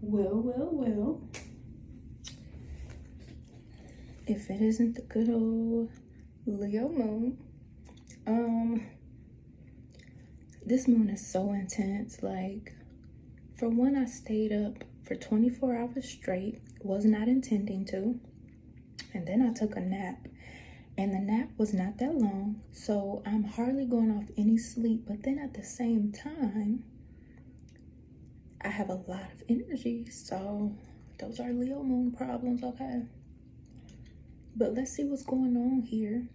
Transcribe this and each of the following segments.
Well. If it isn't the good old Leo moon, this moon is so intense. Like, for one, I stayed up for 24 hours straight, was not intending to, and then I took a nap, and the nap was not that long, so I'm hardly going off any sleep. But then at the same time, I have a lot of energy, so those are Leo moon problems, okay? But let's see what's going on here.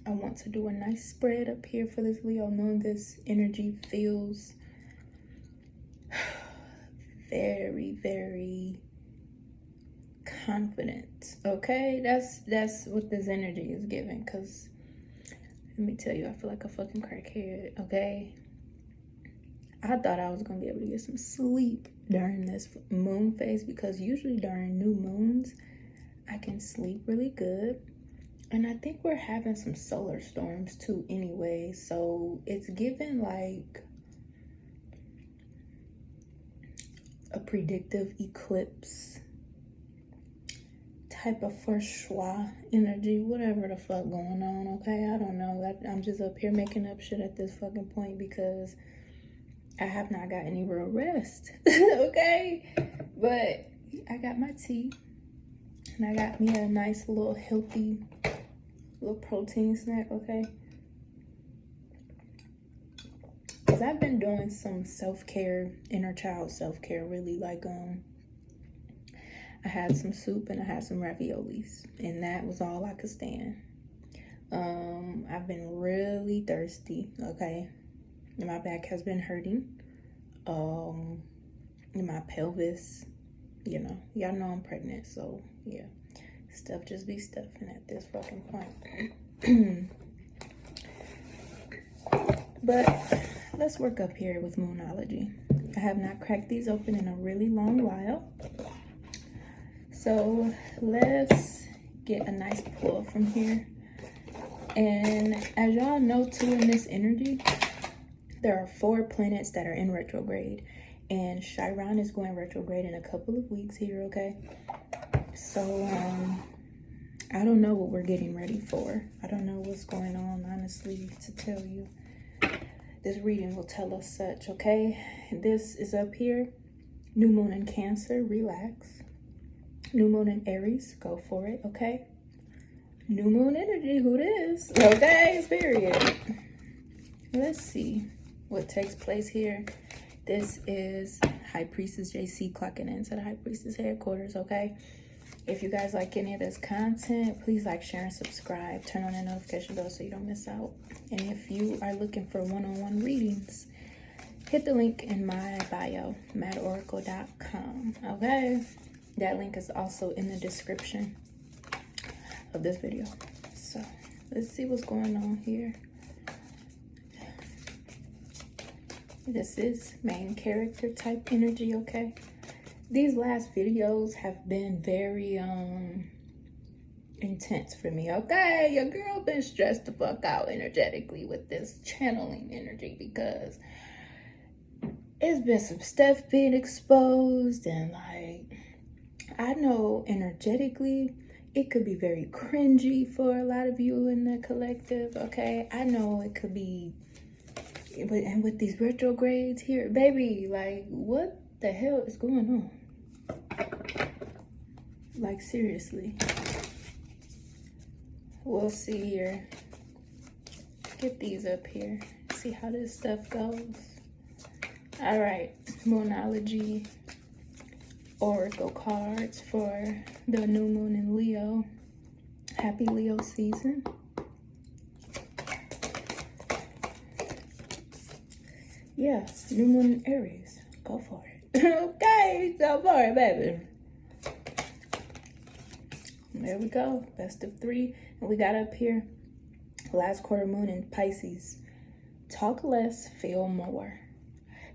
I want to do a nice spread up here for this Leo moon. This energy feels very, very confident, okay? That's what this energy is giving, because let me tell you, I feel like a fucking crackhead, okay? I thought I was gonna be able to get some sleep during this moon phase, because usually during new moons I can sleep really good. And I think we're having some solar storms too anyway, so it's given like a predictive eclipse type of 𝓓𝓱𝓪𝓻𝓹 energy, whatever the fuck going on, okay? I don't know. I'm just up here making up shit at this fucking point because I have not got any real rest, okay? But I got my tea, and I got me a nice little healthy little protein snack, okay? Because I've been doing some self-care, inner child self-care, really. Like, I had some soup and I had some raviolis, and that was all I could stand. I've been really thirsty, okay? And my back has been hurting. In my pelvis, you know, y'all know I'm pregnant, so yeah, stuff just be stuffing at this fucking point. But let's work up here with Moonology. I have not cracked these open in a really long while, so let's get a nice pull from here. And as y'all know too, in this energy, there are 4 planets that are in retrograde, and Chiron is going retrograde in a couple of weeks here, okay? So, I don't know what we're getting ready for. I don't know what's going on, honestly, to tell you. This reading will tell us such, okay? This is up here. New moon in Cancer, relax. New moon in Aries, go for it, okay? New moon energy, who this? Okay, period. Let's see what takes place here. This is HighPriestess JC clocking into the HighPriestess headquarters, okay? If you guys like any of this content, please like, share, and subscribe. Turn on the notification bell so you don't miss out. And if you are looking for one-on-one readings, hit the link in my bio, maadoracle.com, okay? That link is also in the description of this video. So let's see what's going on here. This is main character type energy, okay? These last videos have been very intense for me, okay? Your girl been stressed the fuck out energetically with this channeling energy, because it's been some stuff being exposed, and like, I know energetically it could be very cringy for a lot of you in the collective, okay? I know it could be, and with these retrogrades here, baby, like, what the hell is going on? Like, seriously. We'll see here. Get these up here. See how this stuff goes. All right, Moonology Oracle cards for the new moon in Leo. Happy Leo season. Yeah, new moon in Aries. Go for it. Okay, go for it, baby. There we go. Best of 3. And we got up here last quarter moon in Pisces. Talk less, feel more.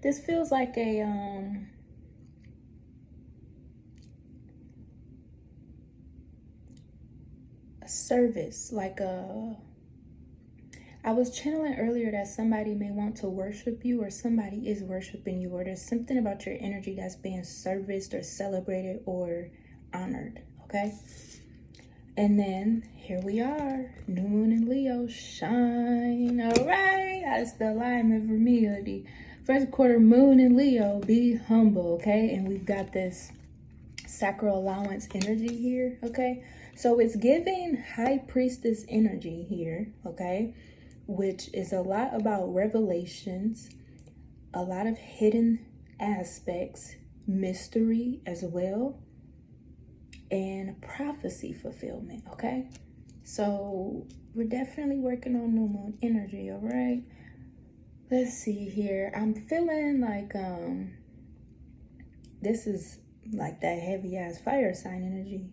This feels like a service, like a, I was channeling earlier that somebody may want to worship you, or somebody is worshiping you, or there's something about your energy that's being serviced or celebrated or honored, okay? And then here we are, new moon in Leo, shine, all right? That's the alignment for me, the first quarter moon in Leo, be humble, okay? And we've got this sacral allowance energy here, okay? So it's giving high priestess energy here, okay? Which is a lot about revelations, a lot of hidden aspects, mystery as well, and prophecy fulfillment, okay? So we're definitely working on new moon energy, all right? Let's see here. I'm feeling like this is like that heavy ass fire sign energy.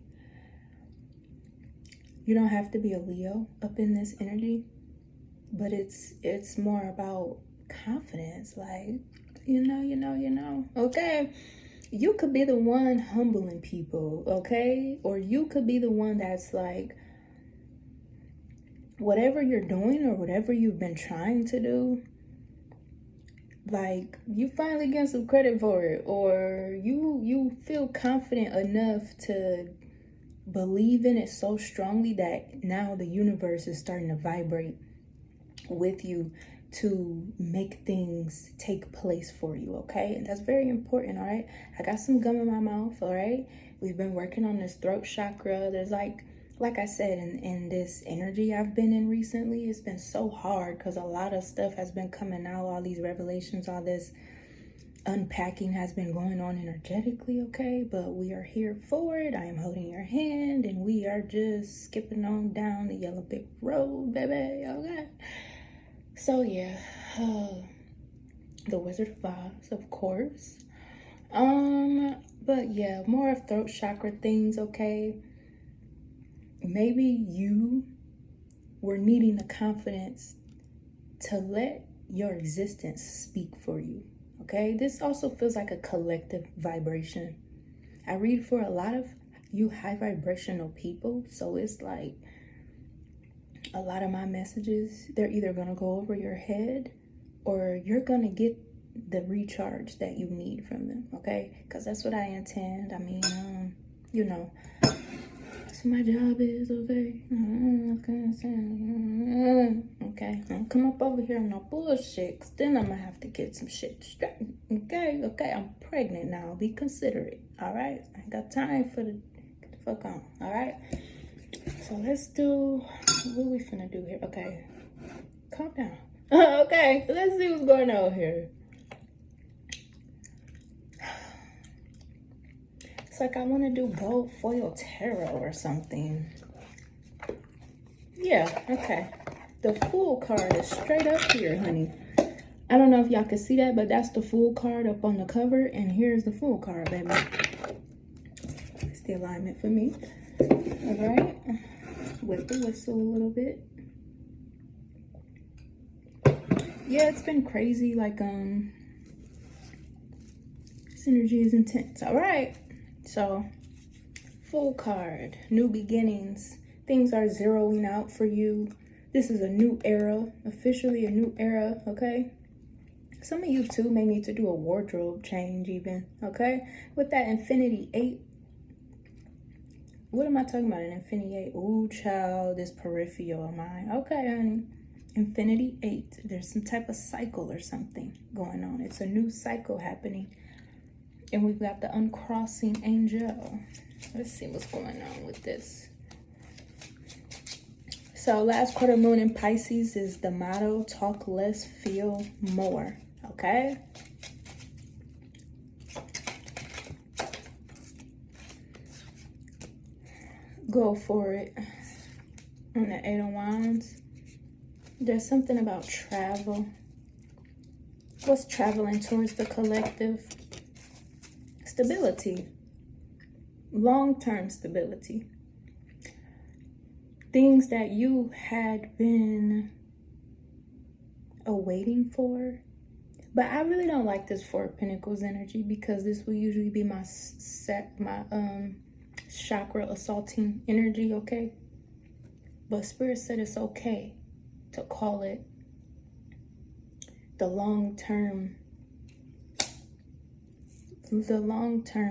You don't have to be a Leo up in this energy, but it's more about confidence, like you know, okay? You could be the one humbling people, okay? Or you could be the one that's like, whatever you're doing or whatever you've been trying to do, like you finally get some credit for it, or you feel confident enough to believe in it so strongly that now the universe is starting to vibrate with you to make things take place for you, okay? And that's very important, all right? I got some gum in my mouth, all right? We've been working on this throat chakra. There's like I said, in this energy I've been in recently, it's been so hard because a lot of stuff has been coming out, all these revelations, all this unpacking has been going on energetically, okay? But we are here for it. I am holding your hand and we are just skipping on down the yellow brick road, baby, okay? So yeah, the Wizard of Oz, of course. But yeah, more of throat chakra things, okay? Maybe you were needing the confidence to let your existence speak for you, okay? This also feels like a collective vibration. I read for a lot of you high vibrational people, so it's like a lot of my messages, they're either going to go over your head or you're going to get the recharge that you need from them, okay? Because that's what I intend. I mean, you know, that's what my job is, okay? Okay, don't come up over here on no bullshit, because then I'm going to have to get some shit straight, okay? I'm pregnant now. Be considerate, all right? I ain't got time for the, get the fuck on, all right? So let's do, what we finna do here? Okay, calm down. Okay, let's see what's going on here. It's like I want to do gold foil tarot or something. Yeah, okay. The Fool card is straight up here, honey. I don't know if y'all can see that, but that's the Fool card up on the cover, and here's the Fool card, baby. It's the alignment for me. All right. With the whistle a little bit. Yeah, it's been crazy. Like, this energy is intense. All right. So, Fool card, new beginnings. Things are zeroing out for you. This is a new era, officially a new era, okay? Some of you too may need to do a wardrobe change even, okay? With that Infinity 8. What am I talking about? An Infinity 8? Ooh, child, this peripheral of mine. Okay, honey. Infinity 8. There's some type of cycle or something going on. It's a new cycle happening. And we've got the uncrossing angel. Let's see what's going on with this. So last quarter moon in Pisces is the motto, talk less, feel more, okay? Go for it. On the 8 of Wands, there's something about travel. What's traveling towards the collective? Stability. Long-term stability. Things that you had been awaiting for. But I really don't like this Four of Pentacles energy because this will usually be my chakra assaulting energy, okay? But Spirit said it's okay to call it the long-term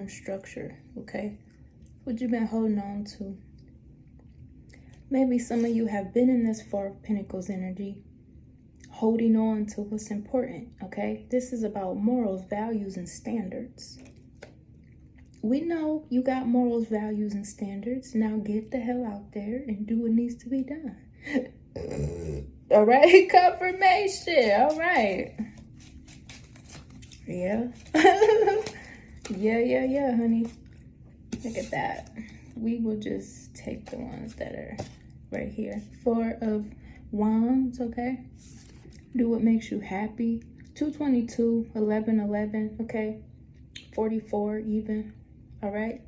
structure, okay? What you've been holding on to. Maybe some of you have been in this Four of Pentacles energy, holding on to what's important, okay? This is about morals, values, and standards. We know you got morals, values, and standards. Now get the hell out there and do what needs to be done. All right, confirmation. All right. Yeah. yeah, honey. Look at that. We will just take the ones that are right here. Four of Wands, okay? Do what makes you happy. 222, 11, okay? 44 even, all right?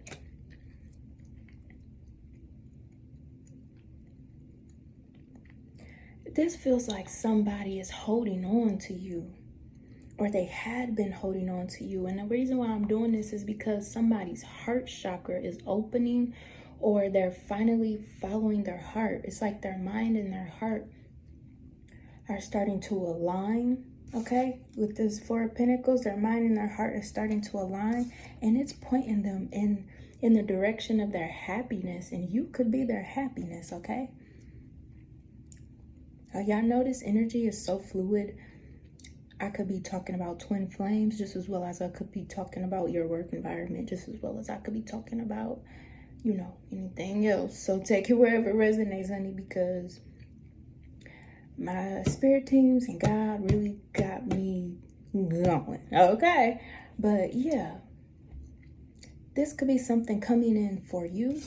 This feels like somebody is holding on to you, or they had been holding on to you. And the reason why I'm doing this is because somebody's heart chakra is opening, or they're finally following their heart. It's like their mind and their heart are starting to align, okay? With this Four of Pentacles, their mind and their heart is starting to align, and it's pointing them in the direction of their happiness, and you could be their happiness, okay? Y'all know this energy is so fluid. I could be talking about twin flames just as well as I could be talking about your work environment, just as well as I could be talking about, you know, anything else. So take it wherever it resonates, honey, because my spirit teams and God really got me going, okay? But yeah, this could be something coming in for you.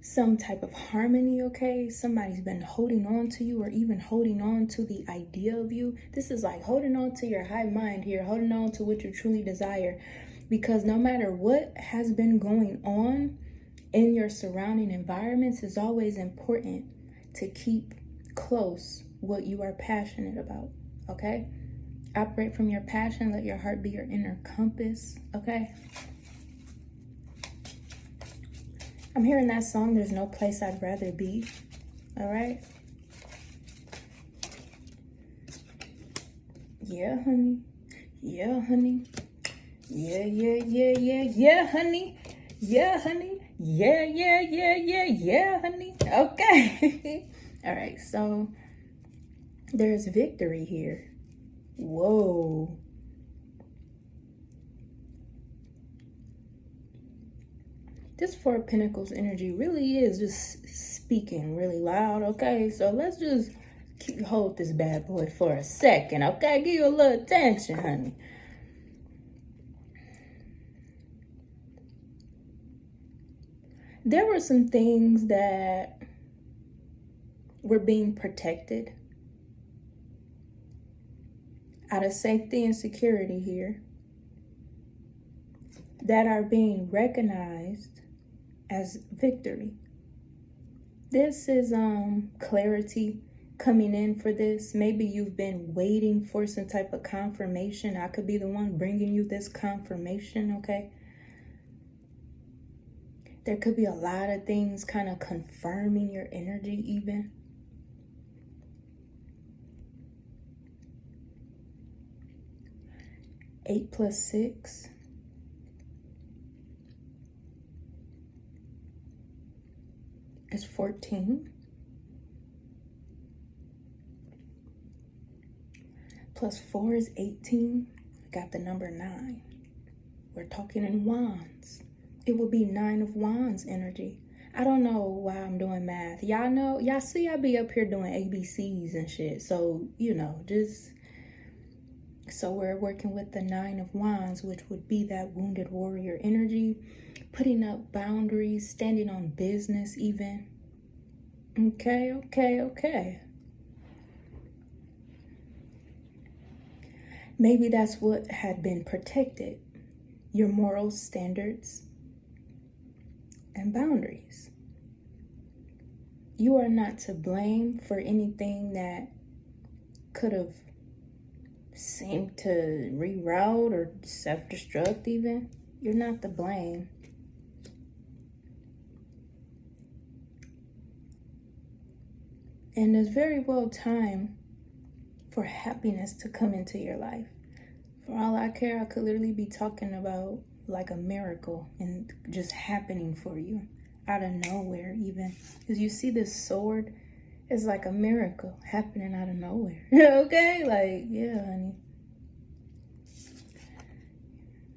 Some type of harmony, okay? Somebody's been holding on to you, or even holding on to the idea of you. This is like holding on to your high mind here, holding on to what you truly desire. Because no matter what has been going on in your surrounding environments, it's always important to keep close what you are passionate about, okay? Operate from your passion. Let your heart be your inner compass, okay? I'm hearing that song, There's No Place I'd Rather Be, all right? Yeah, honey. Yeah, honey. Yeah, honey. Yeah, honey. Yeah, honey. Okay. All right, so there's victory here. Whoa. This Four of Pentacles energy really is just speaking really loud, okay? So let's just hold this bad boy for a second, okay? Give you a little attention, honey. There were some things that were being protected out of safety and security here that are being recognized as victory. This is clarity coming in for this. Maybe you've been waiting for some type of confirmation. I could be the one bringing you this confirmation, okay? There could be a lot of things kind of confirming your energy even. Eight plus 6. Is 14. Plus 4 is 18. Got the number 9. We're talking in wands. It will be 9 of wands energy. I don't know why I'm doing math. Y'all know, y'all see I be up here doing ABCs and shit. So, you know, just... So we're working with the 9 of wands, which would be that wounded warrior energy. Putting up boundaries, standing on business even. Okay. Maybe that's what had been protected. Your moral standards and boundaries. You are not to blame for anything that could have seemed to reroute or self-destruct even. You're not to blame. And it's very well time for happiness to come into your life. For all I care, I could literally be talking about like a miracle and just happening for you out of nowhere even. Because you see this sword, it's like a miracle happening out of nowhere. Okay? Like, yeah, honey.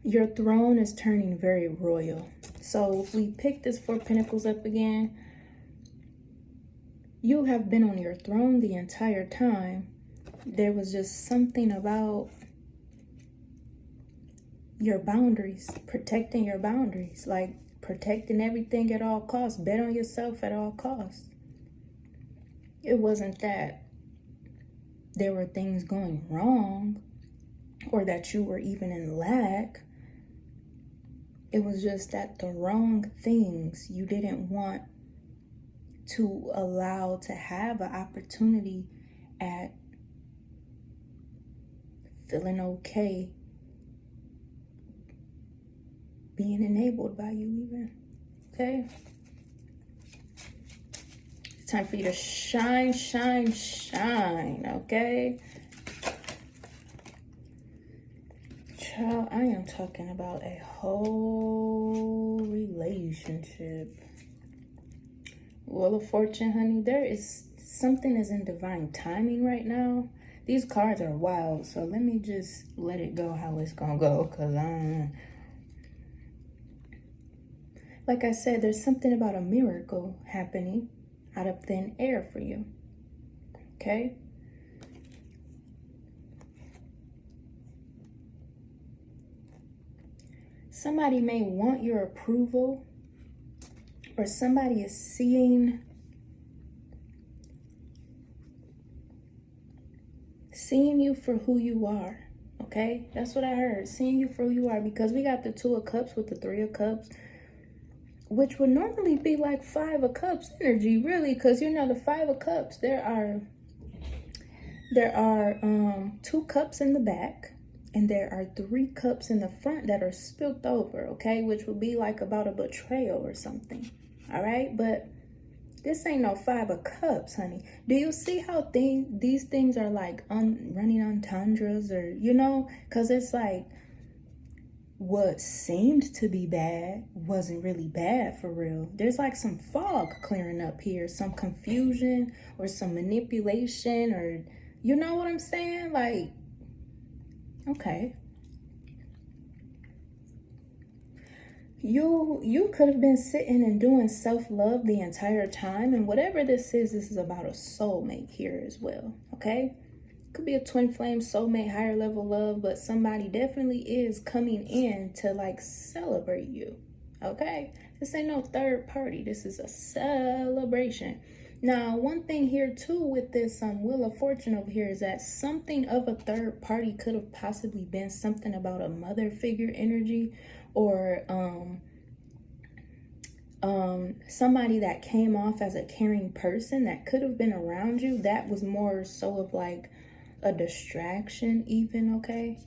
Your throne is turning very royal. So if we pick this Four of Pentacles up again, you have been on your throne the entire time. There was just something about your boundaries, protecting your boundaries, like protecting everything at all costs. Bet on yourself at all costs. It wasn't that there were things going wrong or that you were even in lack. It was just that the wrong things you didn't want to allow to have an opportunity at feeling okay, being enabled by you even, okay? It's time for you to shine, shine, shine, okay? Child, I am talking about a whole relationship. Wheel of Fortune, honey, there is something is in divine timing right now. These cards are wild, so let me just let it go how it's gonna go, because like I said, there's something about a miracle happening out of thin air for you, okay? Somebody may want your approval, or somebody is seeing you for who you are, okay? That's what I heard, seeing you for who you are, because we got the Two of Cups with the Three of Cups, which would normally be like Five of Cups energy, really, because you know the Five of Cups, there are 2 cups in the back, and there are 3 cups in the front that are spilt over, okay? Which would be like about a betrayal or something, all right? But this ain't no Five of Cups, honey. Do you see how these things are like running entendres, or, you know? Because it's like what seemed to be bad wasn't really bad for real. There's like some fog clearing up here, some confusion or some manipulation, or you know what I'm saying? Like, okay. You could have been sitting and doing self-love the entire time, and whatever this is about a soulmate here as well, okay? Could be a twin flame, soulmate, higher level love, but somebody definitely is coming in to like celebrate you, okay? This ain't no third party. This is a celebration. Now, one thing here too with this Wheel of Fortune over here is that something of a third party could have possibly been something about a mother figure energy, or somebody that came off as a caring person that could have been around you. That was more so of like a distraction even, okay?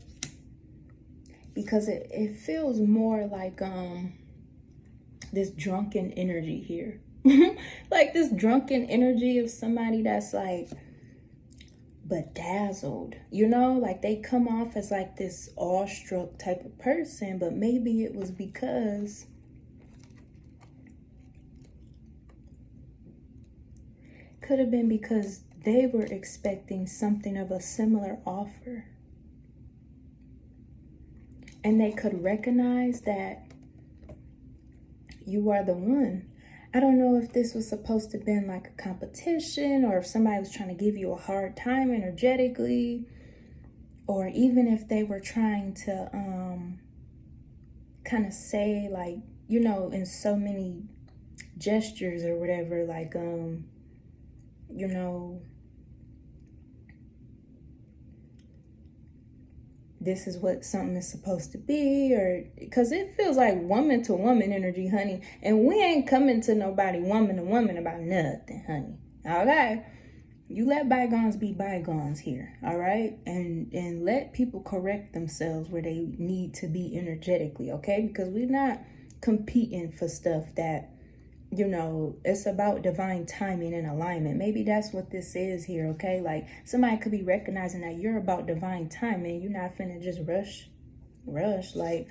Because it feels more like this drunken energy here. Like this drunken energy of somebody that's like bedazzled, you know? Like they come off as like this awestruck type of person, but maybe it was because could have been because they were expecting something of a similar offer. And they could recognize that you are the one. I don't know if this was supposed to have been like a competition, or if somebody was trying to give you a hard time energetically, or even if they were trying to kind of say like, you know, in so many gestures or whatever, like, you know, this is what something is supposed to be, or because it feels like woman to woman energy, honey, and we ain't coming to nobody woman to woman about nothing, honey. Okay, you let bygones be bygones here, all right, and let people correct themselves where they need to be energetically, okay? Because we're not competing for stuff that you know, it's about divine timing and alignment. Maybe that's what this is here, okay? Like, somebody could be recognizing that you're about divine timing. You're not finna just rush, like,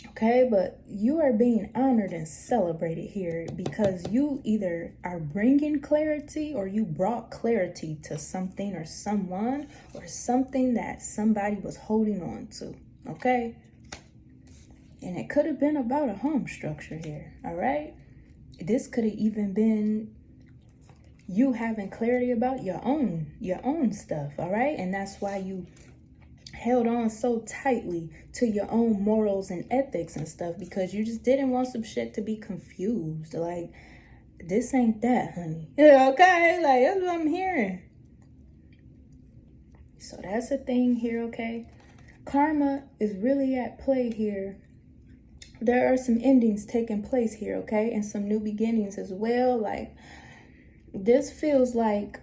okay? But you are being honored and celebrated here because you either are bringing clarity or you brought clarity to something or someone or something that somebody was holding on to, okay? And it could have been about a home structure here, all right? This could have even been you having clarity about your own stuff, all right? And that's why you held on so tightly to your own morals and ethics and stuff, because you just didn't want some shit to be confused. Like, this ain't that, honey. Yeah, okay? Like, that's what I'm hearing. So that's a thing here, okay? Karma is really at play here. There are some endings taking place here, okay? And some new beginnings as well. Like, this feels like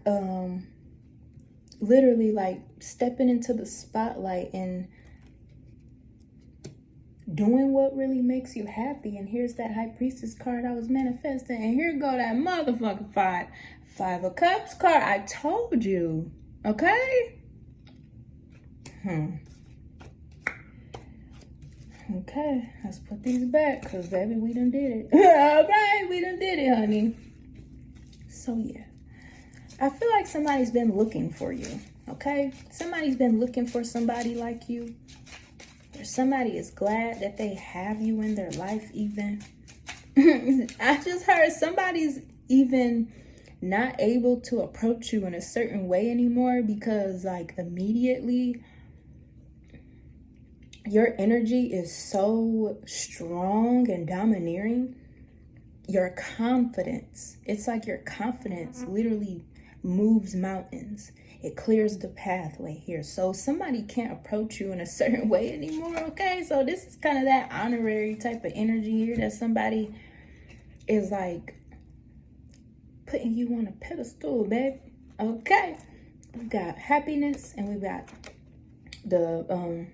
literally like stepping into the spotlight and doing what really makes you happy. And here's that High Priestess card I was manifesting. And here go that motherfucking Five of Cups card. I told you, okay? Okay, let's put these back because, baby, we done did it. All right, we done did it, honey. So, yeah. I feel like somebody's been looking for you, okay? Somebody's been looking for somebody like you. Or somebody is glad that they have you in their life even. I just heard somebody's even not able to approach you in a certain way anymore because, like, immediately your energy is so strong and domineering. Your confidence, it's like your confidence literally moves mountains. It clears the pathway here. So somebody can't approach you in a certain way anymore, okay? So this is kind of that honorary type of energy here that somebody is like putting you on a pedestal, babe. Okay. We've got happiness and we've got the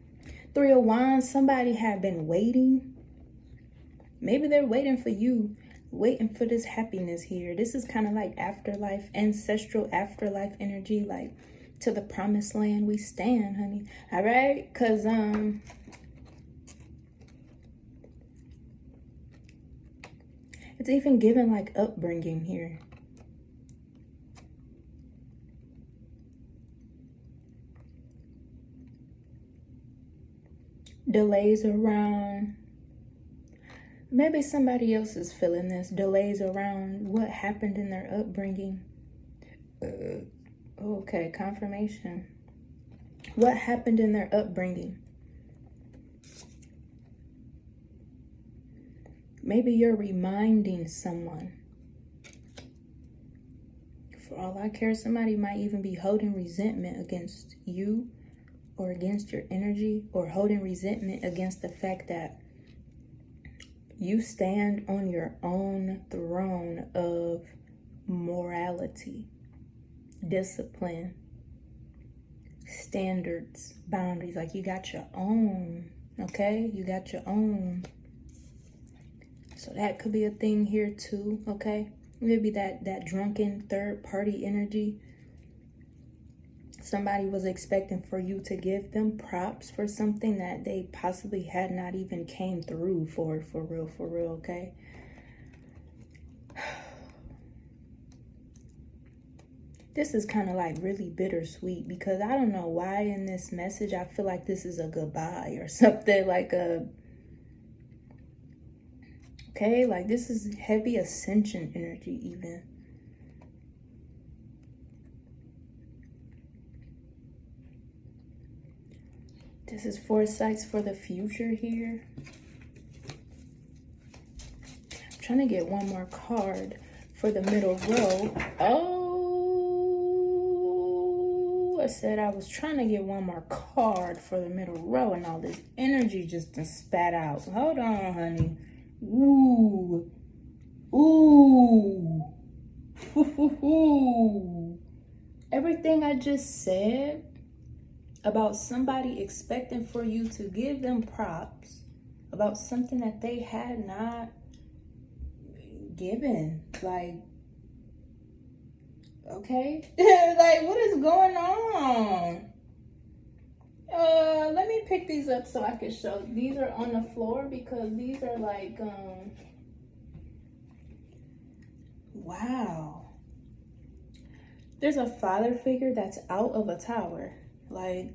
Three of Wands. Somebody have been waiting. Maybe they're waiting for you, waiting for this happiness here. This is kind of like afterlife, ancestral afterlife energy, like to the promised land we stand, honey. All right? Because it's even given like upbringing here. Delays around, maybe somebody else is feeling this. Delays around what happened in their upbringing. Okay, confirmation. What happened in their upbringing? Maybe you're reminding someone. For all I care, somebody might even be holding resentment against you or against your energy, or holding resentment against the fact that you stand on your own throne of morality, discipline, standards, boundaries. Like you got your own, okay? You got your own. So that could be a thing here too, okay? Maybe that drunken third party energy. Somebody was expecting for you to give them props for something that they possibly had not even came through for real, okay? This is kind of like really bittersweet because I don't know why in this message I feel like this is a goodbye or something, like a, okay, like this is heavy ascension energy even. This is foresights for the future here. I'm trying to get one more card for the middle row. Oh, I said I was trying to get one more card for the middle row and all this energy just done spat out. Hold on, honey. Ooh. Ooh. Ooh. Everything I just said about somebody expecting for you to give them props about something that they had not given. Like, okay. Like, what is going on? Let me pick these up so I can show. These are on the floor because these are like, wow. There's a father figure that's out of a tower. Like,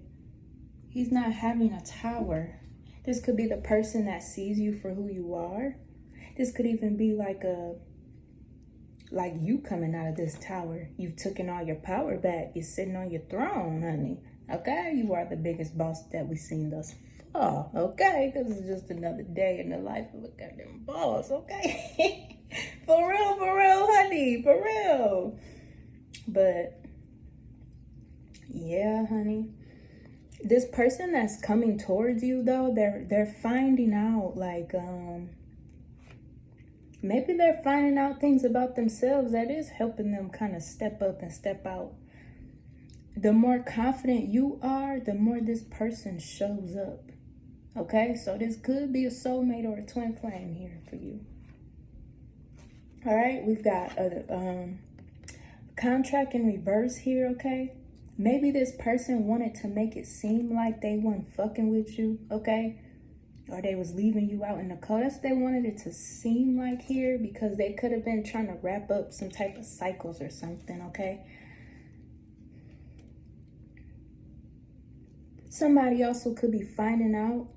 he's not having a tower. This could be the person that sees you for who you are. This could even be like you coming out of this tower. You've taken all your power back. You're sitting on your throne, honey. Okay, you are the biggest boss that we've seen thus far. Okay, this is just another day in the life of a goddamn boss. Okay, for real, honey, for real. But yeah, honey, this person that's coming towards you though, they're finding out like maybe they're finding out things about themselves that is helping them kind of step up and step out. The more confident you are, the more this person shows up. Okay, so this could be a soulmate or a twin flame here for you. All right, we've got a contract in reverse here, okay? Maybe this person wanted to make it seem like they weren't fucking with you, okay? Or they was leaving you out in the cold. That's what they wanted it to seem like here, because they could have been trying to wrap up some type of cycles or something, okay? Somebody also could be finding out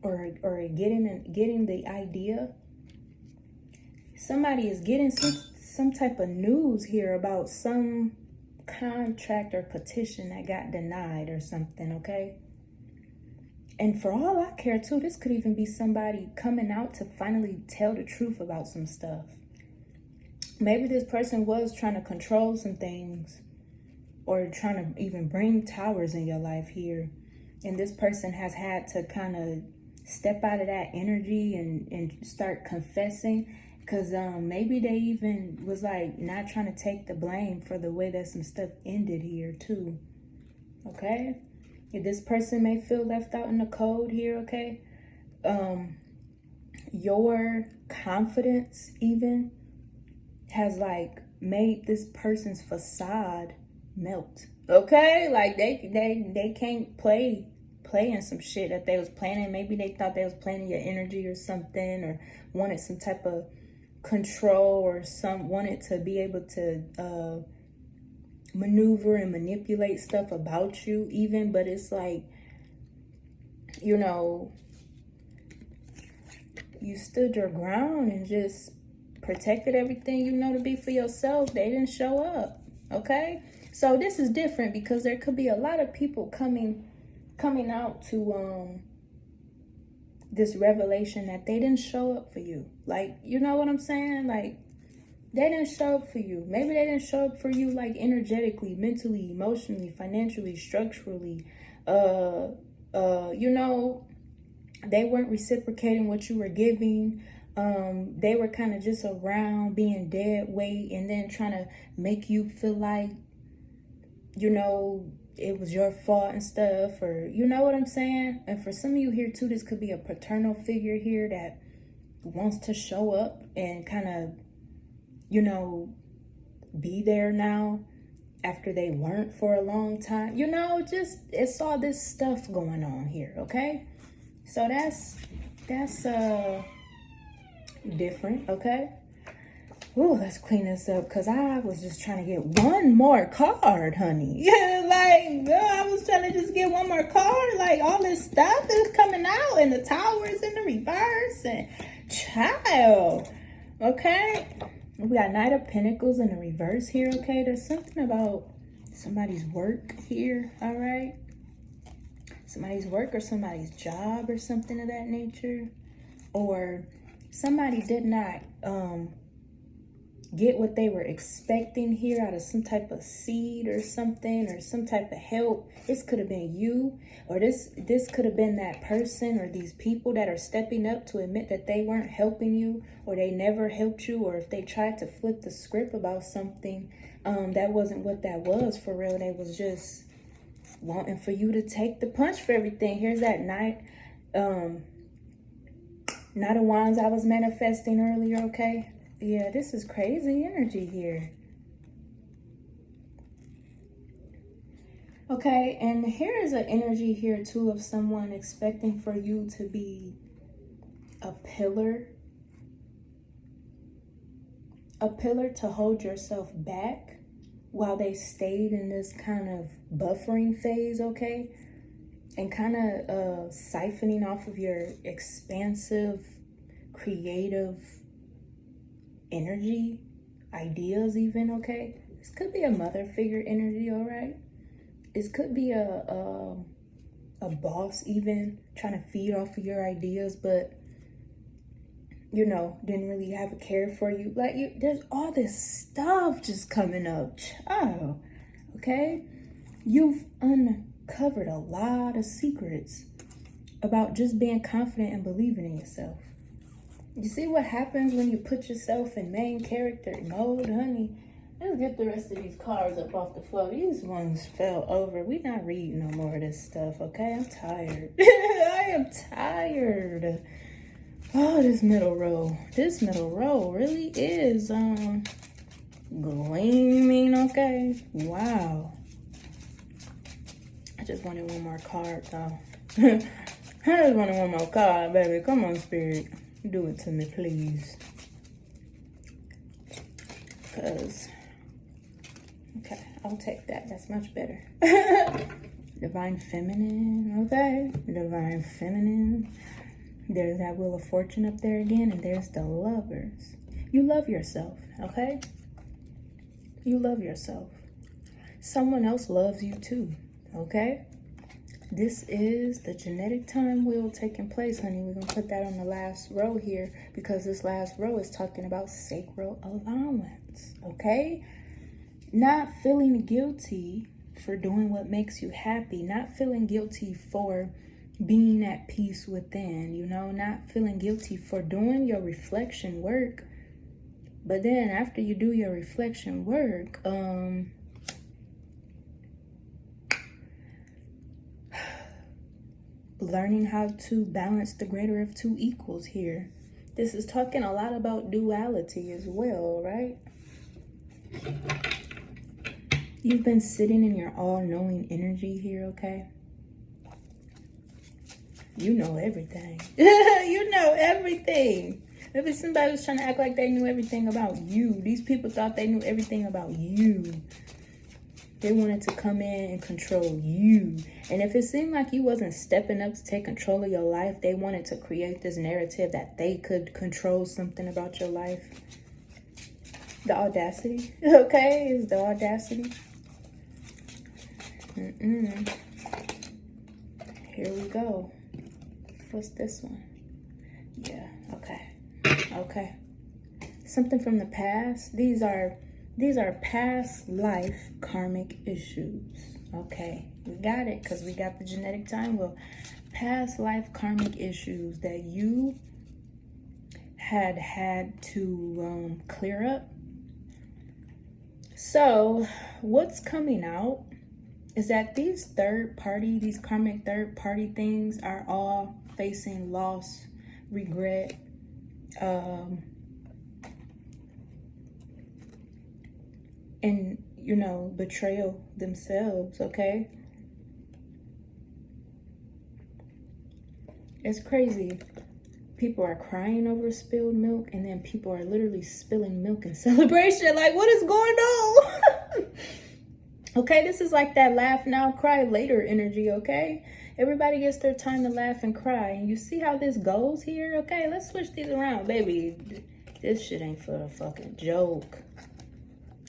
or getting the idea. Somebody is getting some type of news here about some contract or petition that got denied or something, okay? And for all I care too, this could even be somebody coming out to finally tell the truth about some stuff. Maybe this person was trying to control some things or trying to even bring towers in your life here. And this person has had to kind of step out of that energy and start confessing, because maybe they even was like not trying to take the blame for the way that some stuff ended here too. Okay? This person may feel left out in the cold here, okay? Your confidence even has like made this person's facade melt. Okay? Like they can't play in some shit that they was planning. Maybe they thought they was planning your energy or something, or wanted some type of control, or wanted to be able to maneuver and manipulate stuff about you even. But it's like, you know, you stood your ground and just protected everything you know to be for yourself. They didn't show up. Okay, so this is different because there could be a lot of people coming out to this revelation that they didn't show up for you. Like, you know what I'm saying? Like, they didn't show up for you. Maybe they didn't show up for you like energetically, mentally, emotionally, financially, structurally. You know, they weren't reciprocating what you were giving. They were kind of just around being dead weight and then trying to make you feel like, you know, it was your fault and stuff, or you know what I'm saying? And for some of you here too, this could be a paternal figure here that wants to show up and kind of, you know, be there now after they weren't for a long time. You know, just it's all this stuff going on here, okay? So that's different, okay? Ooh, let's clean this up, because I was just trying to get one more card, honey. Yeah, like, girl, I was trying to just get one more card. Like, all this stuff is coming out, and the towers in the reverse, and child, okay? We got Knight of Pentacles in the reverse here, okay? There's something about somebody's work here, all right? Somebody's work or somebody's job or something of that nature. Or somebody did not get what they were expecting here out of some type of seed or something, or some type of help. This could have been you, or this could have been that person or these people that are stepping up to admit that they weren't helping you, or they never helped you, or if they tried to flip the script about something, that wasn't what that was for real. They was just wanting for you to take the punch for everything. Here's that Knight of Wands I was manifesting earlier, okay? Yeah, this is crazy energy here. Okay, and here is an energy here too of someone expecting for you to be a pillar to hold yourself back while they stayed in this kind of buffering phase, okay? And kind of siphoning off of your expansive, creative energy, ideas even, okay? This could be a mother figure energy, all right? This could be a boss even trying to feed off of your ideas, but you know, didn't really have a care for you. Like, there's all this stuff just coming up. Oh, okay? You've uncovered a lot of secrets about just being confident and believing in yourself. You see what happens when you put yourself in main character mode, honey? Let's get the rest of these cards up off the floor. These ones fell over. We're not reading no more of this stuff, okay? I'm tired. I am tired. Oh, this middle row really is gleaming, okay? Wow. I just wanted one more card though. I just wanted one more card, baby. Come on, Spirit. Do it to me, please. Because, okay, I'll take that. That's much better. Divine Feminine, okay? Divine Feminine. There's that Wheel of Fortune up there again, and there's the Lovers. You love yourself, okay? You love yourself. Someone else loves you too, okay? This is the genetic time wheel taking place, honey. We're going to put that on the last row here because this last row is talking about sacral allowance, okay? Not feeling guilty for doing what makes you happy. Not feeling guilty for being at peace within, you know, not feeling guilty for doing your reflection work. But then after you do your reflection work, learning how to balance the greater of two equals here. This is talking a lot about duality as well, right? You've been sitting in your all-knowing energy here, okay? You know everything. You know everything. If somebody was trying to act like they knew everything about you, these people thought they knew everything about you. They wanted to come in and control you. And if it seemed like you wasn't stepping up to take control of your life, they wanted to create this narrative that they could control something about your life. The audacity, okay, is the audacity. Here we go. What's this one? Yeah, okay. Something from the past. These are past life karmic issues. Okay, we got it because we got the genetic time wheel. Past life karmic issues that you had to clear up. So what's coming out is that these karmic third party things are all facing loss, regret, and, you know, betrayal themselves, okay? It's crazy. People are crying over spilled milk, and then people are literally spilling milk in celebration. Like, what is going on? Okay, this is like that laugh now, cry later energy, okay? Everybody gets their time to laugh and cry. And you see how this goes here? Okay, let's switch these around, baby. This shit ain't for a fucking joke.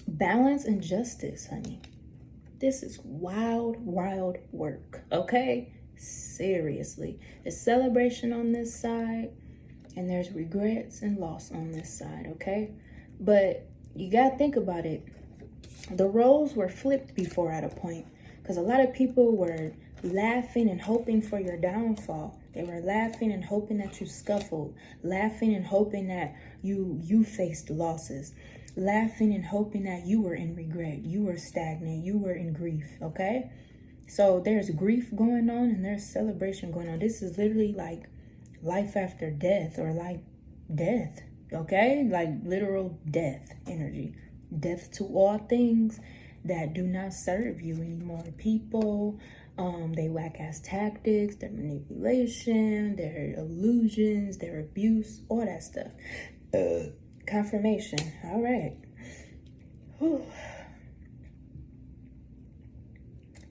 Balance and justice, honey. This is wild, wild work, okay? Seriously. There's celebration on this side, and there's regrets and loss on this side, okay? But you gotta think about it. The roles were flipped before at a point, because a lot of people were laughing and hoping for your downfall. They were laughing and hoping that you scuffled, laughing and hoping that you faced losses, laughing and hoping that you were in regret, you were stagnant, you were in grief, okay? So there's grief going on and there's celebration going on. This is literally like life after death, or like death, okay? Like literal death energy. Death to all things that do not serve you anymore. People, they whack ass tactics, their manipulation, their illusions, their abuse, all that stuff. Confirmation. All right. Whew.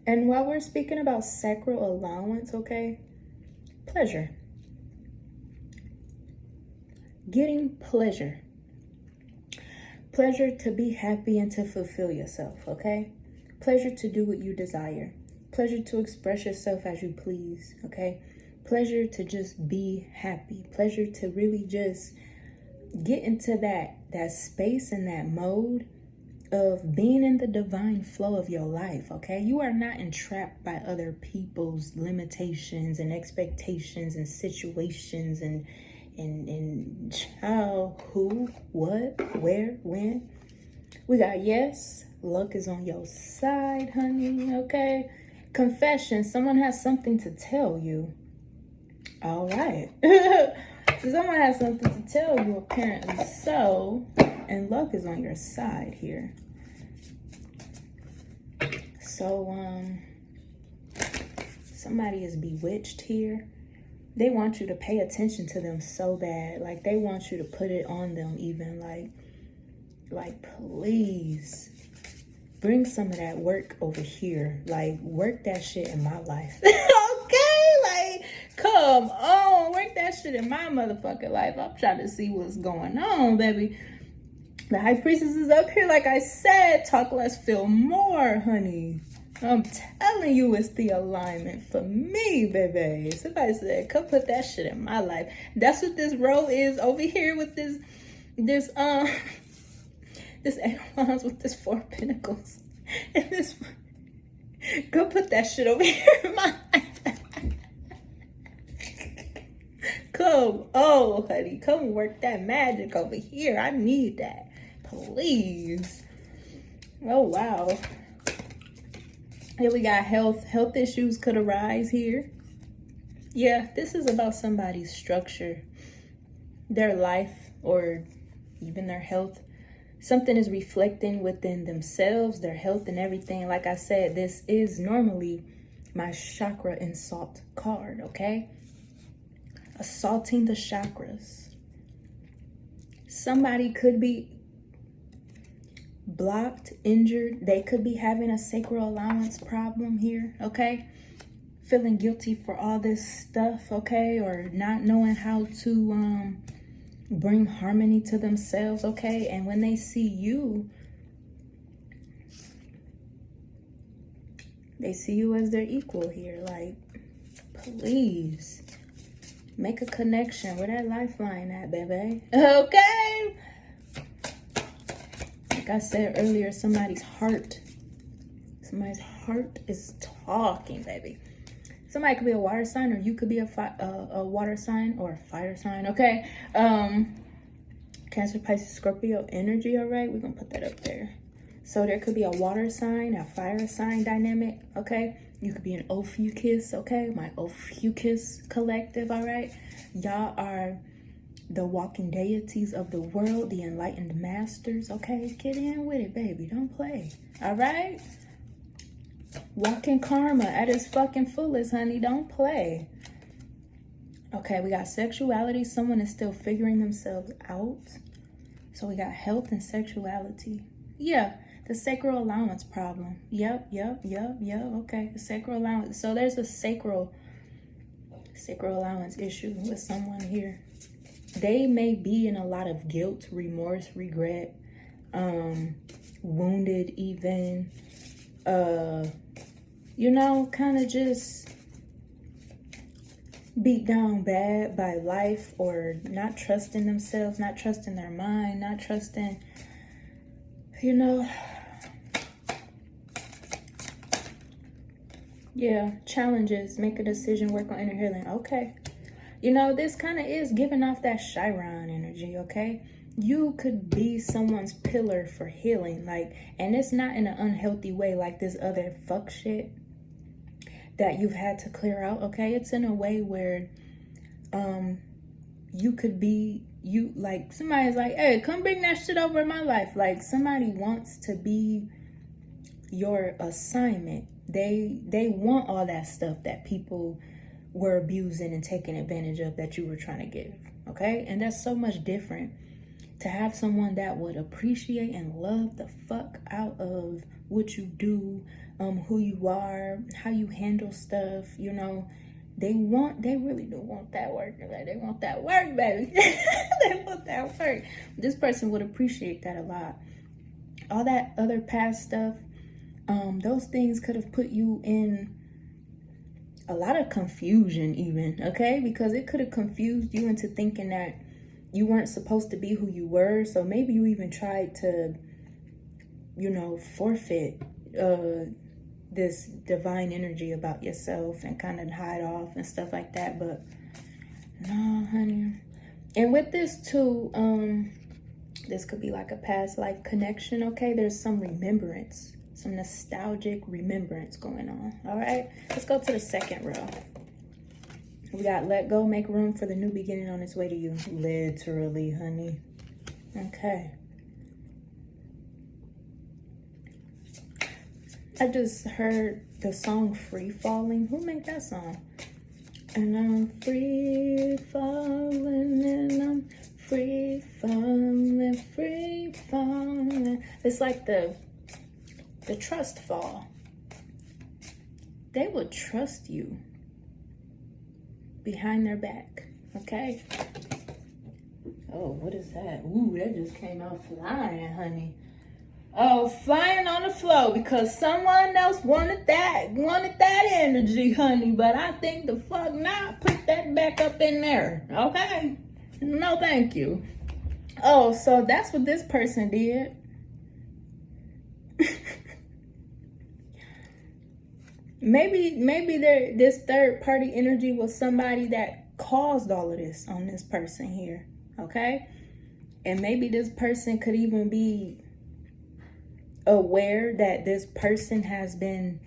And while we're speaking about sacral allowance, okay, pleasure. Getting pleasure. Pleasure to be happy and to fulfill yourself, okay? Pleasure to do what you desire. Pleasure to express yourself as you please, okay? Pleasure to just be happy. Pleasure to really just get into that space and that mode of being in the divine flow of your life, okay? You are not entrapped by other people's limitations and expectations and situations and how, who, what, where, when. We got yes, luck is on your side, honey, okay? Confession, someone has something to tell you. All right. So someone has something to tell you, apparently so, and luck is on your side here. So, somebody is bewitched here. They want you to pay attention to them so bad. Like, they want you to put it on them even. Like, please, bring some of that work over here. Like, work that shit in my life. Okay? Like, come on. Work that shit in my motherfucking life. I'm trying to see what's going on, baby. The High Priestess is up here, like I said. Talk less, feel more, honey. I'm telling you, it's the alignment for me, baby. Somebody said, come put that shit in my life. That's what this role is over here with this this Eight of Wands with this Four of Pentacles. And this, go put that shit over here in my life. Come, oh, honey, come work that magic over here. I need that, please. Oh, wow. Here we got health. Health issues could arise here. Yeah, this is about somebody's structure, their life, or even their health. Something is reflecting within themselves, their health and everything. Like I said, this is normally my chakra insult card, okay? Assaulting the chakras. Somebody could be blocked, injured. They could be having a sacral allowance problem here, okay? Feeling guilty for all this stuff, okay? Or not knowing how to bring harmony to themselves, okay? And when they see you, they see you as their equal here. Like, please make a connection. Where that lifeline at, baby? Okay? Like I said earlier, somebody's heart is talking, baby. Somebody could be a water sign, or you could be a water sign or a fire sign, okay? Cancer, Pisces, Scorpio energy, all right? We're going to put that up there. So there could be a water sign, a fire sign dynamic, okay? You could be an Ophiuchus, okay? My Ophiuchus collective, all right? Y'all are the walking deities of the world, the enlightened masters, okay? Get in with it, baby. Don't play, all right? Walking karma at its fucking fullest, honey. Don't play. Okay, we got sexuality. Someone is still figuring themselves out. So we got health and sexuality. Yeah, the sacral allowance problem. Yep. Okay, the sacral allowance. So there's a sacral allowance issue with someone here. They may be in a lot of guilt, remorse, regret, wounded even, you know, kind of just beat down bad by life, or not trusting themselves, not trusting their mind, not trusting, you know, yeah, challenges, make a decision, work on inner healing. Okay. You know, this kind of is giving off that Chiron energy, okay? You could be someone's pillar for healing, like, and it's not in an unhealthy way like this other fuck shit that you've had to clear out, okay? It's in a way where you could be, like somebody's like, hey, come bring that shit over in my life. Like somebody wants to be your assignment. They want all that stuff that people were abusing and taking advantage of that you were trying to give. Okay? And that's so much different to have someone that would appreciate and love the fuck out of what you do, who you are, how you handle stuff, you know. They really do want that work. They want that work, baby. They want that work. This person would appreciate that a lot. All that other past stuff, those things could have put you in a lot of confusion even, okay? Because it could have confused you into thinking that you weren't supposed to be who you were. So maybe you even tried to, you know, forfeit this divine energy about yourself and kind of hide off and stuff like that. But no, honey. And with this too, this could be like a past life connection, okay? There's some remembrance, some nostalgic remembrance going on. All right, let's go to the second row. We got let go, make room for the new beginning on its way to you. Literally, honey. Okay. I just heard the song Free Falling. Who made that song? And I'm free falling, and I'm free falling, free falling. It's like the trust fall. They would trust you behind their back, okay? Oh, what is that? Ooh, that just came out flying, honey. Oh, flying on the floor because someone else wanted that energy, honey. But I think the fuck not. Put that back up in there, okay? No, thank you. Oh, so that's what this person did. Maybe this third party energy was somebody that caused all of this on this person here, okay? And maybe this person could even be aware that this person has been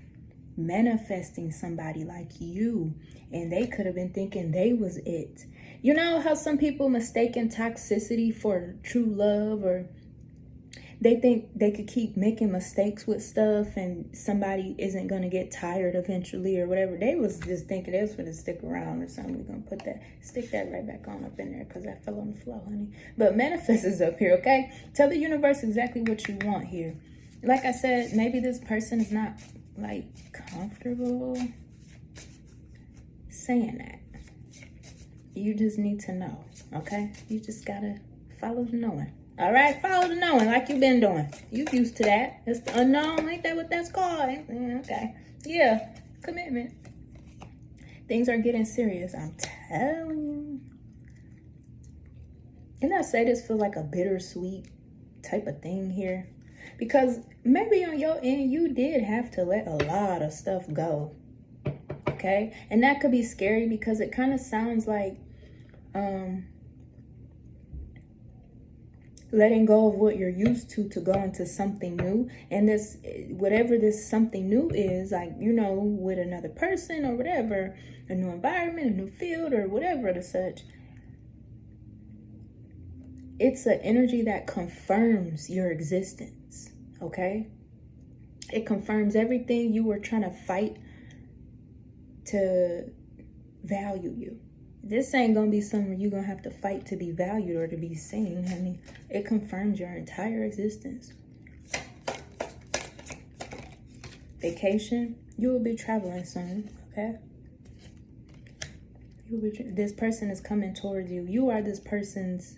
manifesting somebody like you, and they could have been thinking they was it. You know how some people mistaken toxicity for true love, or they think they could keep making mistakes with stuff and somebody isn't going to get tired eventually or whatever. They was just thinking they was going to stick around or something. We're going to stick that right back on up in there because that fell on the floor, honey. But manifest is up here, okay? Tell the universe exactly what you want here. Like I said, maybe this person is not like comfortable saying that. You just need to know, okay? You just gotta follow the knowing. All right, follow the knowing like you've been doing. You used to that. It's the unknown. Ain't that what that's called? Yeah, okay. Yeah, commitment. Things are getting serious. I'm telling you. And I say this feels like a bittersweet type of thing here. Because maybe on your end, you did have to let a lot of stuff go. Okay? And that could be scary because it kind of sounds like letting go of what you're used to go into something new. And this, whatever this something new is, like, you know, with another person or whatever, a new environment, a new field or whatever the such, it's an energy that confirms your existence, okay? It confirms everything you were trying to fight to value you. This ain't gonna be something you're gonna have to fight to be valued or to be seen, honey. It confirms your entire existence. Vacation, you will be traveling soon, okay? This person is coming towards you. You are this person's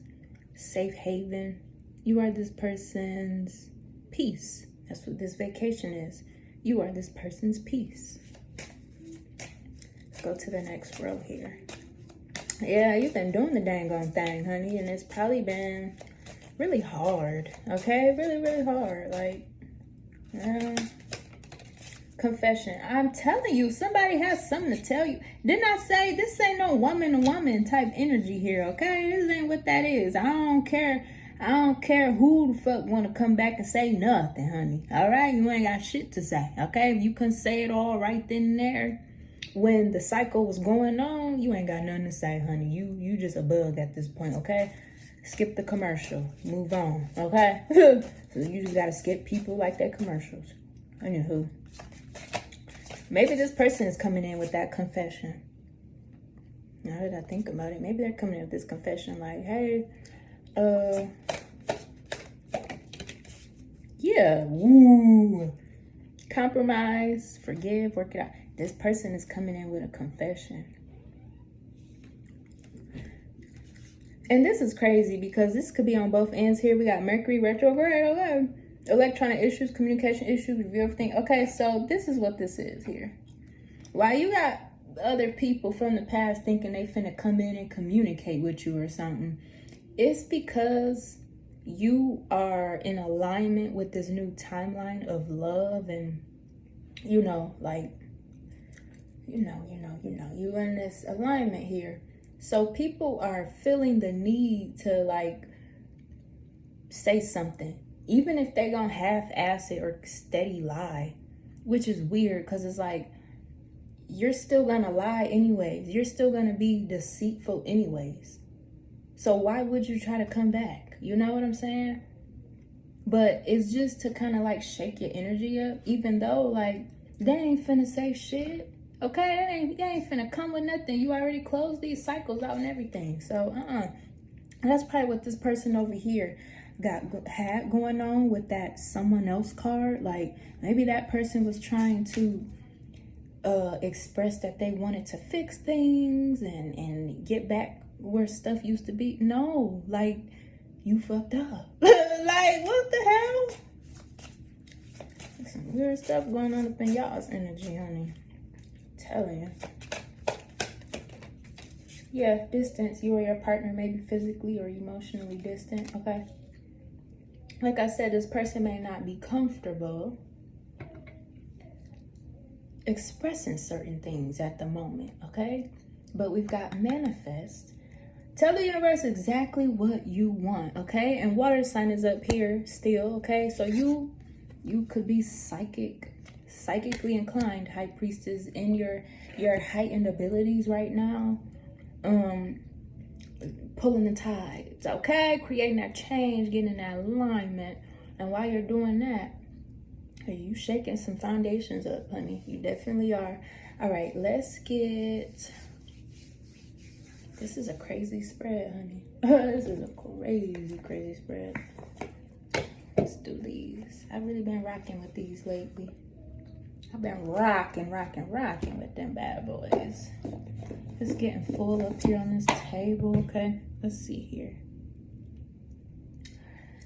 safe haven. You are this person's peace. That's what this vacation is. You are this person's peace. Let's go to the next row here. Yeah, you've been doing the dang on thing, honey, and it's probably been really hard, okay? Really, really hard. Like, confession. I'm telling you, somebody has something to tell you. Didn't I say this ain't no woman to woman type energy here, okay? This ain't what that is. I don't care who the fuck want to come back and say nothing, honey. All right? You ain't got shit to say, okay? If you can say it all right then and there, when the cycle was going on, you ain't got nothing to say, honey. You just a bug at this point, okay? Skip the commercial. Move on, okay? So you just gotta skip people like their commercials. Anywho. Maybe this person is coming in with that confession. Now that I think about it, maybe they're coming in with this confession like, hey, yeah, woo. Compromise, forgive, work it out. This person is coming in with a confession. And this is crazy because this could be on both ends here. We got Mercury retrograde, okay? Electronic issues, communication issues, review everything. Okay, so this is what this is here. Why you got other people from the past thinking they finna come in and communicate with you or something, it's because you are in alignment with this new timeline of love and, you know, like, you're in this alignment here. So people are feeling the need to like say something, even if they gonna half-ass it or steady lie, which is weird because it's like, you're still gonna lie anyways. You're still gonna be deceitful anyways. So why would you try to come back? You know what I'm saying? But it's just to kind of like shake your energy up, even though like they ain't finna say shit. Okay, they ain't finna come with nothing. You already closed these cycles out and everything. So that's probably what this person over here had going on with that someone else card. Like maybe that person was trying to express that they wanted to fix things and get back where stuff used to be. No, like you fucked up. Like what the hell? There's some weird stuff going on up in y'all's energy, honey. Telling you. Yeah, distance. You or your partner may be physically or emotionally distant, okay? Like I said, this person may not be comfortable expressing certain things at the moment, okay? But we've got manifest. Tell the universe exactly what you want, okay? And water sign is up here still, okay? So you could be psychically inclined, high priestess, in your heightened abilities right now, pulling the tides, okay? Creating that change, getting in that alignment. And while you're doing that, hey, you shaking some foundations up, honey. You definitely are. All right, let's get... This is a crazy spread, honey. This is a crazy spread. Let's do these. I've really been rocking with these lately. I've been rocking with them bad boys. It's getting full up here on this table, okay? Let's see here.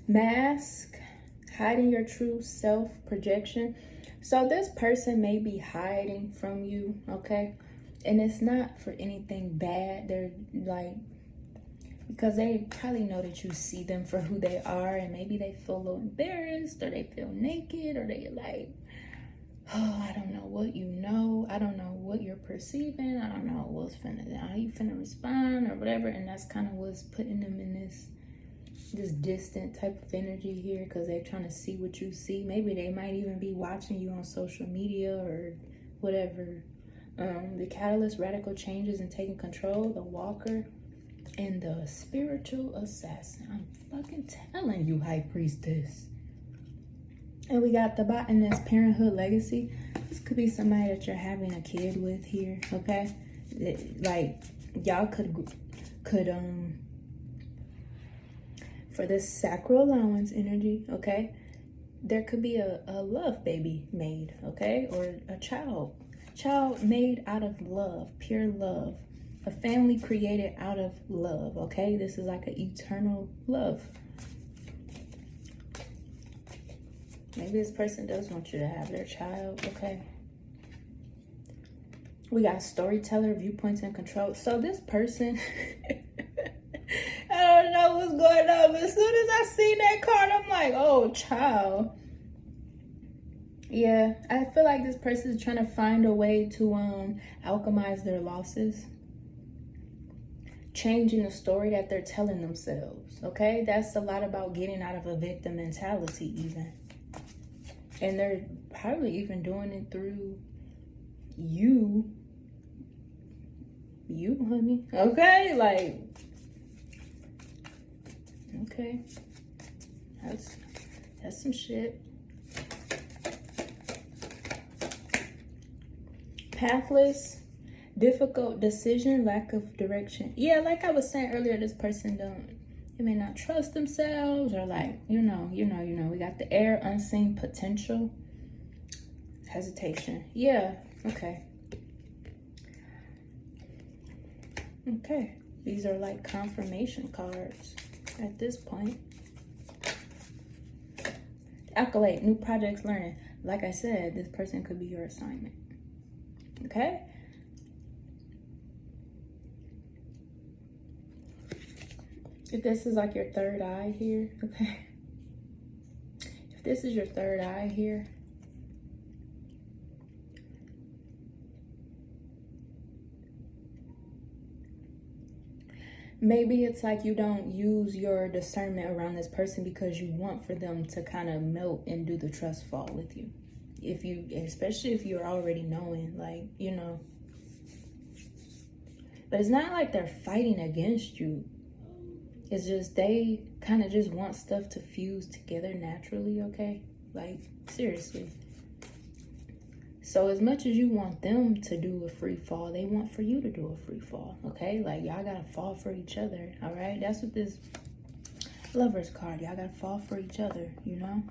Mask, hiding your true self, projection. So this person may be hiding from you, okay? And it's not for anything bad. They're like, because they probably know that you see them for who they are, and maybe they feel a little embarrassed, or they feel naked, or they like, oh, I don't know what you know. I don't know what you're perceiving. I don't know how you finna respond or whatever. And that's kind of what's putting them in this distant type of energy here, because they're trying to see what you see. Maybe they might even be watching you on social media or whatever. The catalyst, radical changes and taking control, the walker, and the spiritual assassin. I'm fucking telling you, high priestess. And we got the botanist, parenthood, legacy. This could be somebody that you're having a kid with here, okay? Like, y'all could for this sacral allowance energy, okay? There could be a love baby made, okay? Or a child made out of love, pure love. A family created out of love, okay? This is like an eternal love. Maybe this person does want you to have their child, okay? We got storyteller, viewpoints, and control. So this person, I don't know what's going on, but as soon as I seen that card, I'm like, oh, child. Yeah, I feel like this person is trying to find a way to alchemize their losses. Changing the story that they're telling themselves, okay? That's a lot about getting out of a victim mentality even. And they're probably even doing it through you You, honey. Okay, like, okay. That's some shit. Pathless, difficult decision, lack of direction. Yeah, like I was saying earlier, this person they may not trust themselves, or like, you know, we got the air, unseen potential, hesitation. Yeah, okay. Okay, these are like confirmation cards at this point. Accolade, new projects, learning. Like I said, this person could be your assignment. Okay? If this is like your third eye here, okay? If this is your third eye here, maybe it's like you don't use your discernment around this person because you want for them to kind of melt and do the trust fall with you. Especially if you're already knowing, like, you know. But it's not like they're fighting against you. It's just they kind of just want stuff to fuse together naturally, okay? Like, seriously. So as much as you want them to do a free fall, they want for you to do a free fall, okay? Like, y'all gotta fall for each other, all right? That's what this Lovers card, y'all gotta fall for each other, you know?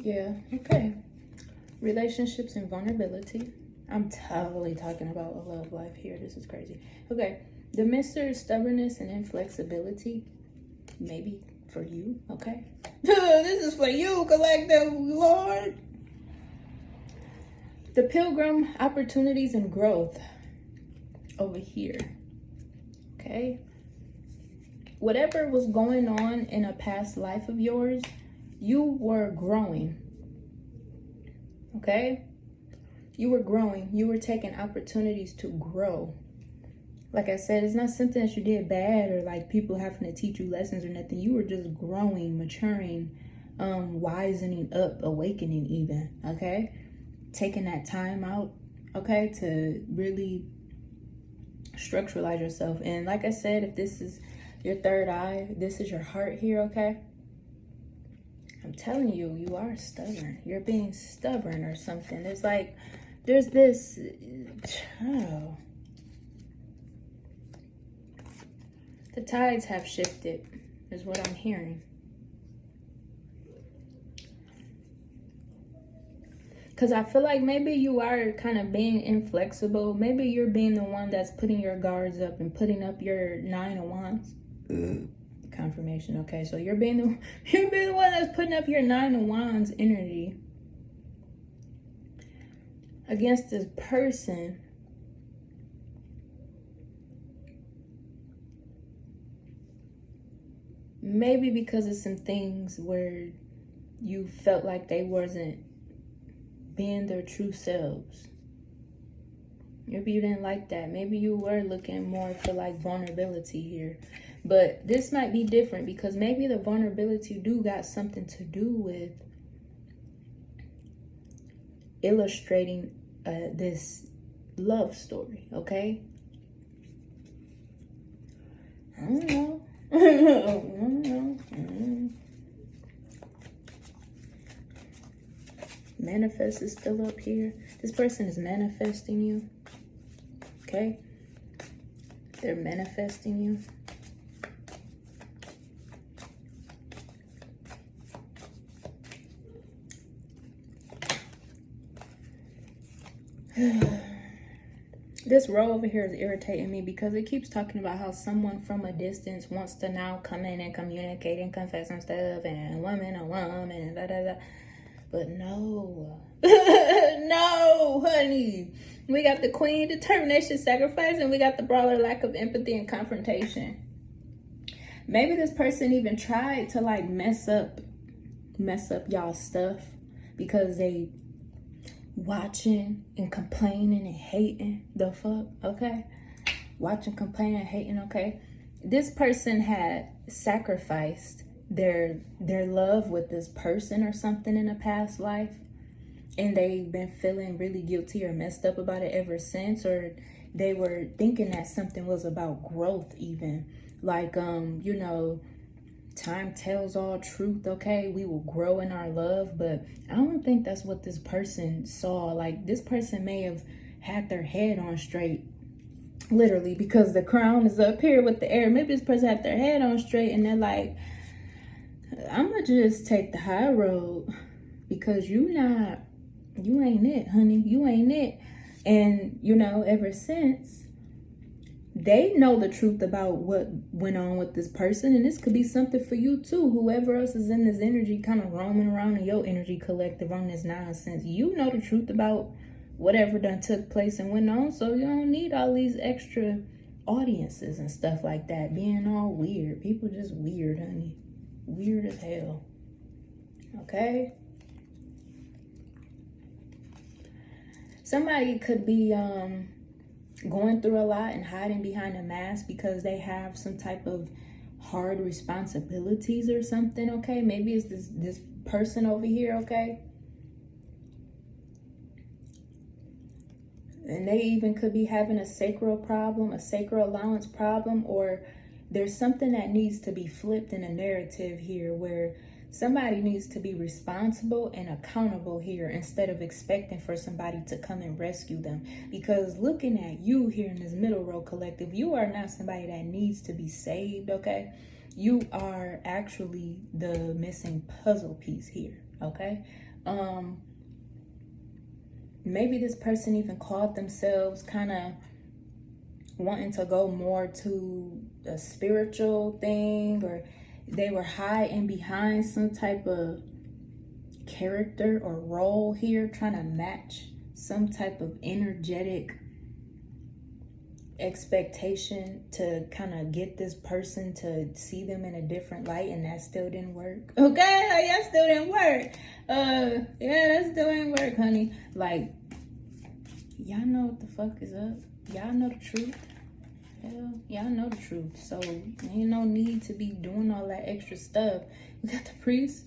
Yeah, okay. Relationships and vulnerability. I'm totally talking about a love life here. This is crazy. Okay. The mystery, stubbornness, and inflexibility. Maybe for you, okay? This is for you, collective, Lord. The pilgrim, opportunities, and growth. Over here. Okay? Whatever was going on in a past life of yours, you were growing. Okay? You were growing. You were taking opportunities to grow. Like I said, it's not something that you did bad or like people having to teach you lessons or nothing. You were just growing, maturing, wisening up, awakening even, okay? Taking that time out, okay, to really structuralize yourself. And like I said, if this is your third eye, this is your heart here, okay? I'm telling you, you are stubborn. You're being stubborn or something. It's like, there's this, oh. The tides have shifted, is what I'm hearing. Because I feel like maybe you are kind of being inflexible. Maybe you're being the one that's putting your guards up and putting up your 9 of Wands. Confirmation. Okay, so you're being the one that's putting up your 9 of Wands energy against this person. Maybe because of some things where you felt like they wasn't being their true selves. Maybe you didn't like that. Maybe you were looking more for like vulnerability here. But this might be different because maybe the vulnerability do got something to do with illustrating this love story, okay? I don't know. I don't know. Manifest is still up here. This person is manifesting you, okay? They're manifesting you. This row over here is irritating me because it keeps talking about how someone from a distance wants to now come in and communicate and confess some stuff and a woman and da da da. But no. No, honey. We got the queen, determination, sacrifice, and we got the brawler, lack of empathy and confrontation. Maybe this person even tried to like mess up y'all's stuff because they watching and complaining and hating the fuck, okay? Watching, complaining, hating, okay? This person had sacrificed their love with this person or something in a past life, and they've been feeling really guilty or messed up about it ever since, or they were thinking that something was about growth even. Like, you know, time tells all truth, okay? We will grow in our love, but I don't think that's what this person saw. Like, this person may have had their head on straight, literally, because the crown is up here with the air. Maybe this person had their head on straight and they're like, I'm gonna just take the high road because you ain't it, honey. You ain't it. And, you know, ever since, they know the truth about what went on with this person. And this could be something for you too. Whoever else is in this energy kind of roaming around in your energy collective on this nonsense. You know the truth about whatever done took place and went on. So you don't need all these extra audiences and stuff like that being all weird. People just weird, honey. Weird as hell. Okay? Somebody could be going through a lot and hiding behind a mask because they have some type of hard responsibilities or something, okay? Maybe it's this person over here, okay? And they even could be having a sacral problem, a sacral allowance problem, or there's something that needs to be flipped in a narrative here where somebody needs to be responsible and accountable here instead of expecting for somebody to come and rescue them. Because looking at you here in this middle row collective, you are not somebody that needs to be saved, okay? You are actually the missing puzzle piece here, okay? Maybe this person even called themselves kind of wanting to go more to a spiritual thing, or they were hiding behind some type of character or role here, trying to match some type of energetic expectation to kind of get this person to see them in a different light, and that still didn't work. Okay, like, that still didn't work. Yeah, that still didn't work, honey. Like, y'all know what the fuck is up. Y'all know the truth. Hell, y'all know the truth. So ain't no need to be doing all that extra stuff. We got the priest,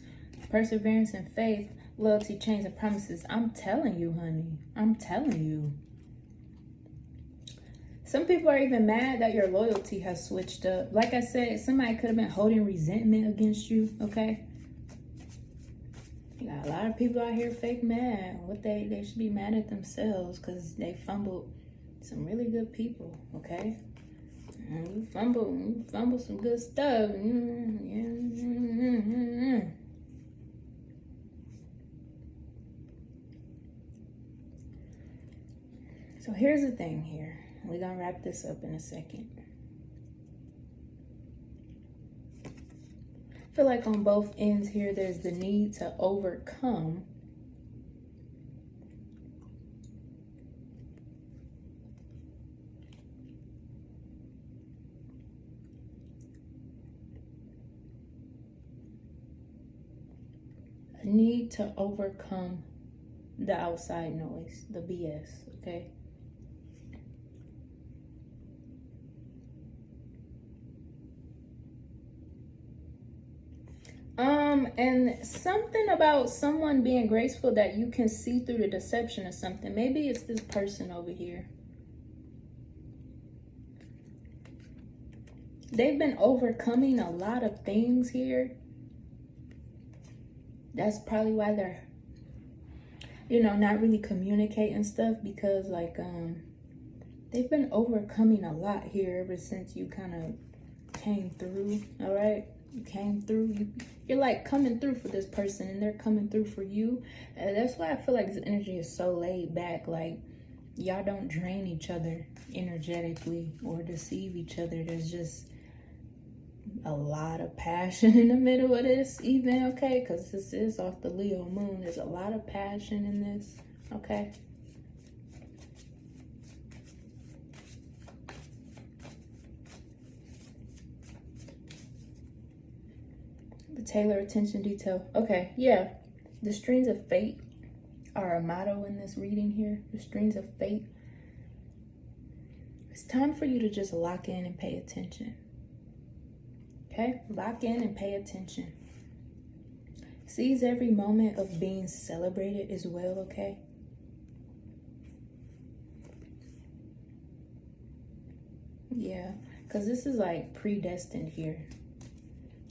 perseverance and faith, loyalty, chains, and promises. I'm telling you, honey. I'm telling you. Some people are even mad that your loyalty has switched up. Like I said, somebody could have been holding resentment against you, okay? You got a lot of people out here fake mad. What they should be mad at themselves because they fumbled some really good people, okay? You fumble some good stuff. So here's the thing here. We're gonna wrap this up in a second. I feel like on both ends here, there's the need to overcome the outside noise, the BS, okay? And something about someone being graceful that you can see through the deception or something. Maybe it's this person over here. They've been overcoming a lot of things here. That's probably why they're, you know, not really communicating stuff, because like they've been overcoming a lot here ever since you kind of came through. All right, you came through. You're like coming through for this person, and they're coming through for you. And that's why I feel like this energy is so laid back. Like, y'all don't drain each other energetically or deceive each other. There's just a lot of passion in the middle of this even, okay? Because this is off the Leo moon. There's a lot of passion in this, okay? The tailor attention detail. Okay, yeah. The strings of fate are a motto in this reading here. The strings of fate. It's time for you to just lock in and pay attention. Okay, lock in and pay attention. Seize every moment of being celebrated as well, okay? Yeah, because this is like predestined here.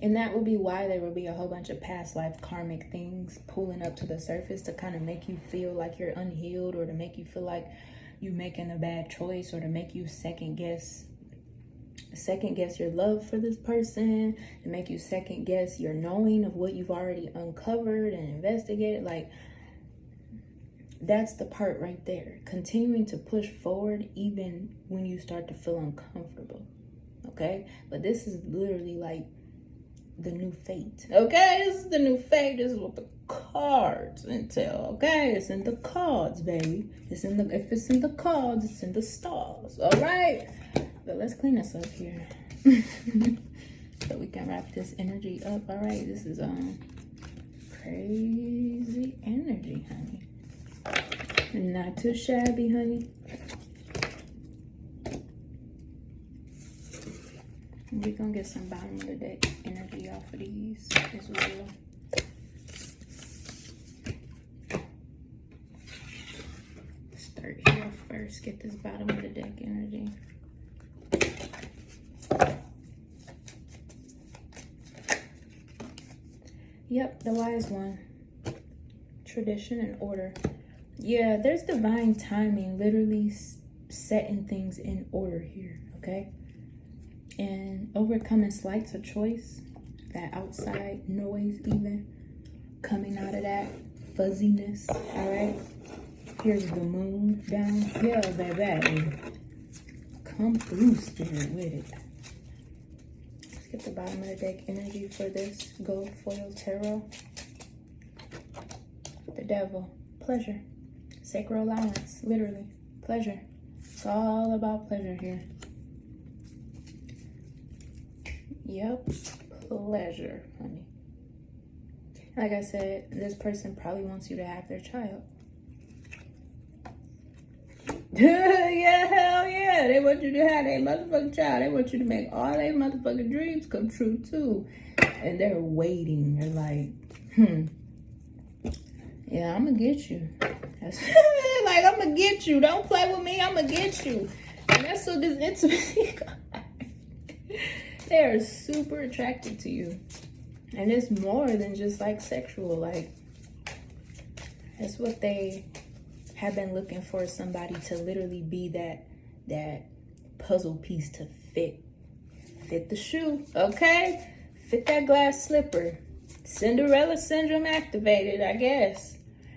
And that will be why there will be a whole bunch of past life karmic things pulling up to the surface to kind of make you feel like you're unhealed, or to make you feel like you're making a bad choice, or to make you second guess your love for this person, to make you second guess your knowing of what you've already uncovered and investigated. Like, that's the part right there. Continuing to push forward even when you start to feel uncomfortable. Okay? But this is literally like the new fate. Okay? This is the new fate. This is what the cards entail. Okay? It's in the cards, baby. If it's in the cards, it's in the stars. Alright? But let's clean this up here. So we can wrap this energy up. Alright, this is crazy energy, honey. Not too shabby, honey. We're gonna get some bottom of the deck energy off of these as well. Start here first. Get this bottom of the deck energy. Yep, the wise one. Tradition and order. Yeah, there's divine timing, literally setting things in order here, okay? And overcoming slights of choice, that outside noise even, coming out of that fuzziness, all right? Here's the moon down here, baby. Come through, spirit, with it. Let's get the bottom of the deck energy for this gold foil tarot. The devil, pleasure. Sacred allowance, literally, pleasure. It's all about pleasure here. Yep, pleasure, honey. Like I said, this person probably wants you to have their child. Yeah, hell yeah. They want you to have their motherfucking child. They want you to make all their motherfucking dreams come true, too. And they're waiting. They're like, yeah, I'm gonna get you. That's like, I'm gonna get you. Don't play with me. I'm gonna get you. And that's what this intimacy. They are super attracted to you. And it's more than just like sexual. Like, that's what they have been looking for, somebody to literally be that puzzle piece to fit the shoe, okay? Fit that glass slipper. Cinderella syndrome activated, I guess.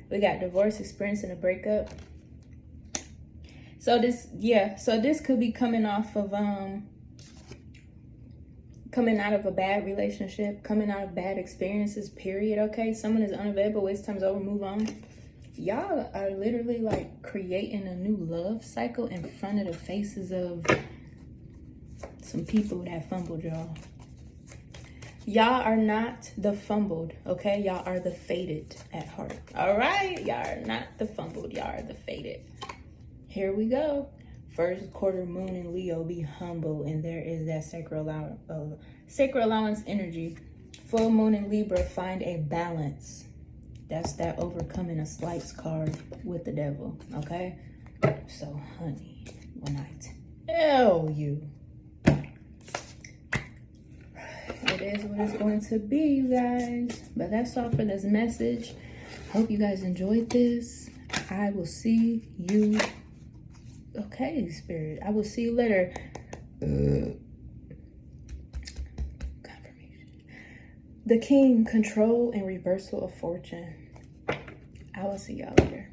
We got divorce experience and a breakup. So this could be coming off of coming out of a bad relationship, coming out of bad experiences, period, okay? Someone is unavailable, waste time's over, move on. Y'all are literally like creating a new love cycle in front of the faces of some people that fumbled y'all. Y'all are not the fumbled, okay? Y'all are the fated at heart, all right? Y'all are not the fumbled, y'all are the fated. Here we go. First quarter moon in Leo, be humble, and there is that sacred allowance energy. Full moon in Libra, find a balance. That's that overcoming a slights card with the devil, okay? So, honey, when I tell you, it is what it's going to be, you guys. But that's all for this message. Hope you guys enjoyed this. I will see you. Okay, Spirit. I will see you later. Confirmation. The King, control and reversal of fortune. I will see y'all later.